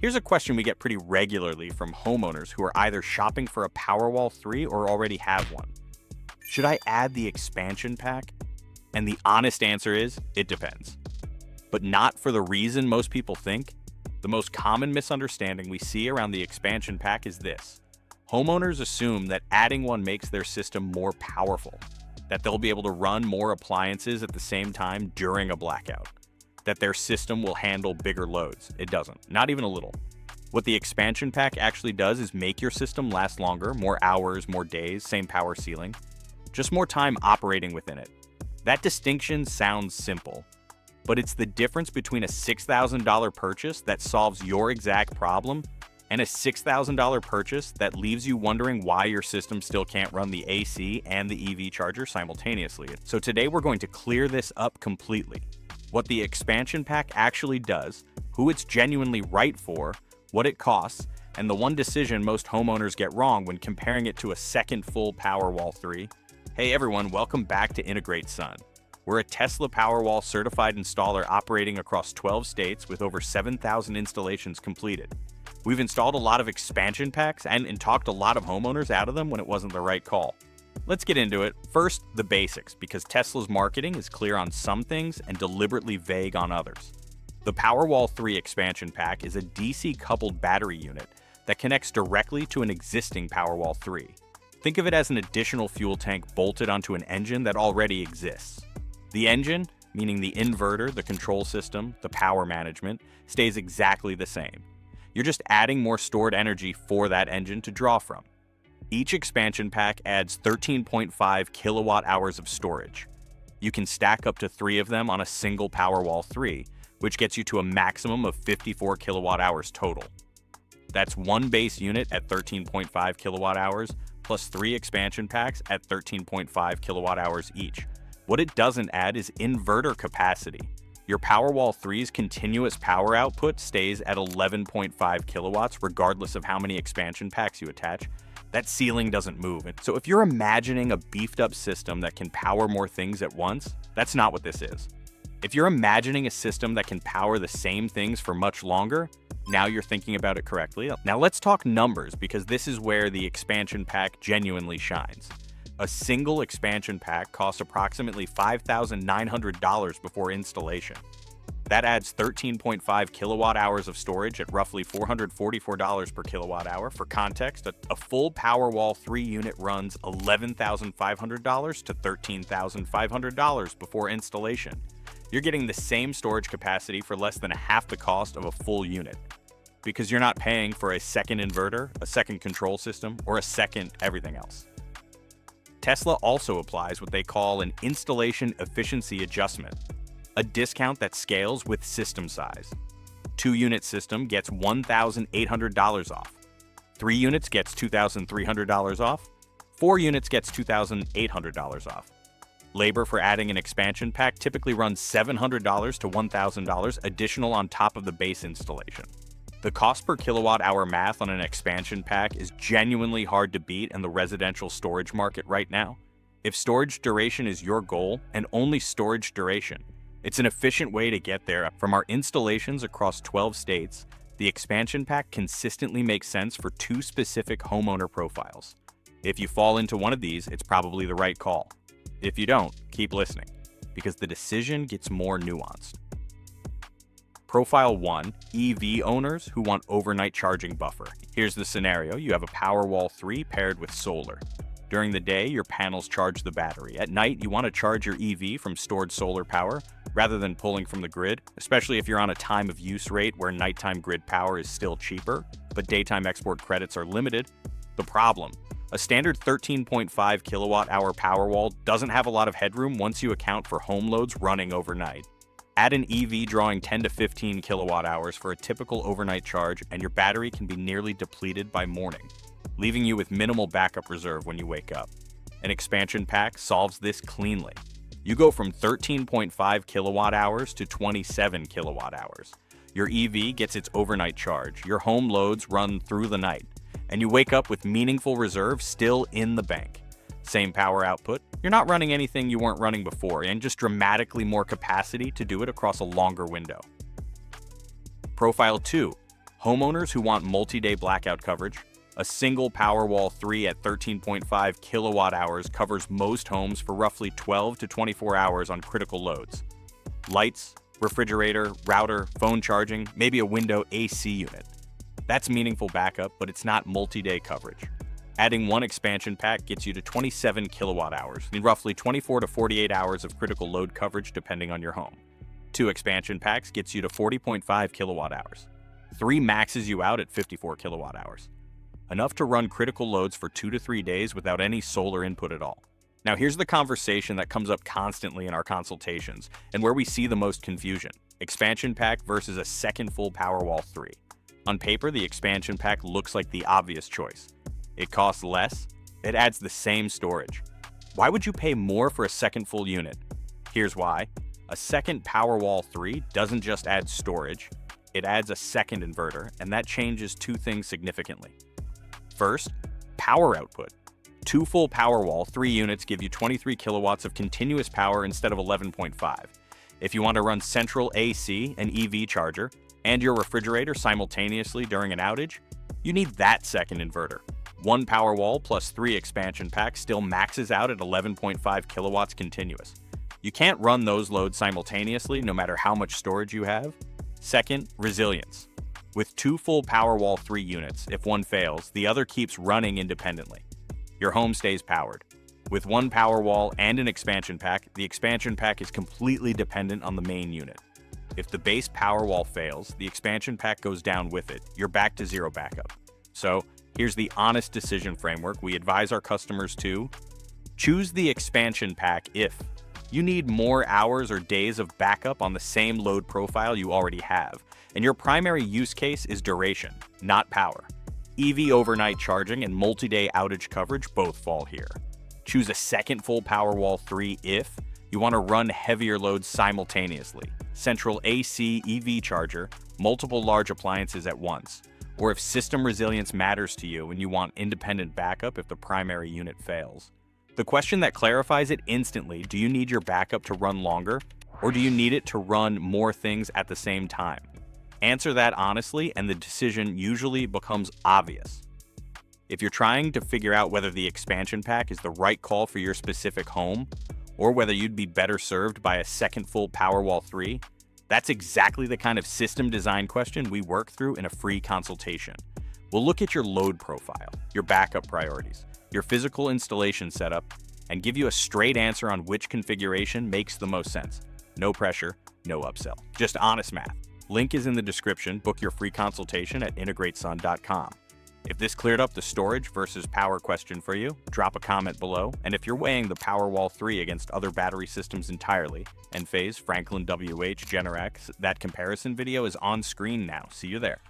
Here's a question we get pretty regularly from homeowners who are either shopping for a Powerwall 3 or already have one. Should I add the expansion pack? And the honest answer is, it depends. But not for the reason most people think. The most common misunderstanding we see around the expansion pack is this. Homeowners assume that adding one makes their system more powerful, that they'll be able to run more appliances at the same time during a blackout, that their system will handle bigger loads. It doesn't, not even a little. What the expansion pack actually does is make your system last longer, more hours, more days, same power ceiling, just more time operating within it. That distinction sounds simple, but it's the difference between a $6,000 purchase that solves your exact problem and a $6,000 purchase that leaves you wondering why your system still can't run the AC and the EV charger simultaneously. So today we're going to clear this up completely. What the expansion pack actually does, who it's genuinely right for, what it costs, and the one decision most homeowners get wrong when comparing it to a second full Powerwall 3. Hey everyone, welcome back to IntegrateSun. We're a Tesla Powerwall certified installer operating across 12 states with over 7,000 installations completed. We've installed a lot of expansion packs and talked a lot of homeowners out of them when it wasn't the right call. Let's get into it. First, the basics, because Tesla's marketing is clear on some things and deliberately vague on others. The Powerwall 3 expansion pack is a DC-coupled battery unit that connects directly to an existing Powerwall 3. Think of it as an additional fuel tank bolted onto an engine that already exists. The engine, meaning the inverter, the control system, the power management, stays exactly the same. You're just adding more stored energy for that engine to draw from. Each expansion pack adds 13.5 kilowatt hours of storage. You can stack up to 3 of them on a single Powerwall 3, which gets you to a maximum of 54 kilowatt hours total. That's one base unit at 13.5 kilowatt hours, plus 3 expansion packs at 13.5 kilowatt hours each. What it doesn't add is inverter capacity. Your Powerwall 3's continuous power output stays at 11.5 kilowatts regardless of how many expansion packs you attach. That ceiling doesn't move. So if you're imagining a beefed up system that can power more things at once, that's not what this is. If you're imagining a system that can power the same things for much longer, now you're thinking about it correctly. Now let's talk numbers, because this is where the expansion pack genuinely shines. A single expansion pack costs approximately $5,900 before installation. That adds 13.5 kilowatt hours of storage at roughly $444 per kilowatt hour. For context, a full Powerwall 3 unit runs $11,500 to $13,500 before installation. You're getting the same storage capacity for less than half the cost of a full unit, because you're not paying for a second inverter, a second control system, or a second everything else. Tesla also applies what they call an installation efficiency adjustment, a discount that scales with system size. 2-unit system gets $1,800 off. 3 units gets $2,300 off. 4 units gets $2,800 off. Labor for adding an expansion pack typically runs $700 to $1,000 additional on top of the base installation. The cost per kilowatt hour math on an expansion pack is genuinely hard to beat in the residential storage market right now. If storage duration is your goal, and only storage duration, it's an efficient way to get there. From our installations across 12 states, the expansion pack consistently makes sense for 2 specific homeowner profiles. If you fall into one of these, it's probably the right call. If you don't, keep listening, because the decision gets more nuanced. Profile 1, EV owners who want overnight charging buffer. Here's the scenario. You have a Powerwall 3 paired with solar. During the day, your panels charge the battery. At night, you want to charge your EV from stored solar power rather than pulling from the grid, especially if you're on a time of use rate where nighttime grid power is still cheaper, but daytime export credits are limited. The problem: a standard 13.5 kilowatt hour Powerwall doesn't have a lot of headroom once you account for home loads running overnight. Add an EV drawing 10 to 15 kilowatt hours for a typical overnight charge, and your battery can be nearly depleted by morning, leaving you with minimal backup reserve when you wake up. An expansion pack solves this cleanly. You go from 13.5 kilowatt hours to 27 kilowatt hours. Your EV gets its overnight charge, your home loads run through the night, and you wake up with meaningful reserve still in the bank. Same power output, you're not running anything you weren't running before, and just dramatically more capacity to do it across a longer window. Profile 2, Homeowners who want multi-day blackout coverage, a single Powerwall 3 at 13.5 kilowatt hours covers most homes for roughly 12 to 24 hours on critical loads. Lights, refrigerator, router, phone charging, maybe a window AC unit. That's meaningful backup, but it's not multi-day coverage. Adding one expansion pack gets you to 27 kilowatt hours, in roughly 24 to 48 hours of critical load coverage depending on your home. 2 expansion packs gets you to 40.5 kilowatt hours. 3 maxes you out at 54 kilowatt hours. Enough to run critical loads for 2 to 3 days without any solar input at all. Now here's the conversation that comes up constantly in our consultations and where we see the most confusion. Expansion pack versus a second full Powerwall 3. On paper, the expansion pack looks like the obvious choice. It costs less, it adds the same storage. Why would you pay more for a second full unit? Here's why. A second Powerwall 3 doesn't just add storage, it adds a second inverter, and that changes 2 things significantly. First, power output. 2 full Powerwall 3 units give you 23 kilowatts of continuous power instead of 11.5. If you want to run central AC, an EV charger, and your refrigerator simultaneously during an outage, you need that second inverter. 1 Powerwall plus 3 expansion packs still maxes out at 11.5 kilowatts continuous. You can't run those loads simultaneously no matter how much storage you have. Second, resilience. With 2 full Powerwall 3 units, if one fails, the other keeps running independently. Your home stays powered. With 1 Powerwall and an expansion pack, the expansion pack is completely dependent on the main unit. If the base Powerwall fails, the expansion pack goes down with it. You're back to zero backup. So, here's the honest decision framework we advise our customers to. Choose the expansion pack if you need more hours or days of backup on the same load profile you already have, and your primary use case is duration, not power. EV overnight charging and multi-day outage coverage both fall here. Choose a second full Powerwall 3 if you want to run heavier loads simultaneously, central AC EV charger, multiple large appliances at once, or if system resilience matters to you and you want independent backup if the primary unit fails. The question that clarifies it instantly: do you need your backup to run longer, or do you need it to run more things at the same time? Answer that honestly, and the decision usually becomes obvious. If you're trying to figure out whether the expansion pack is the right call for your specific home, or whether you'd be better served by a second full Powerwall 3, that's exactly the kind of system design question we work through in a free consultation. We'll look at your load profile, your backup priorities, your physical installation setup, and give you a straight answer on which configuration makes the most sense. No pressure, no upsell. Just honest math. Link is in the description. Book your free consultation at IntegrateSun.com. If this cleared up the storage versus power question for you, drop a comment below. And if you're weighing the Powerwall 3 against other battery systems entirely, Enphase, Franklin WH, Generac, that comparison video is on screen now. See you there.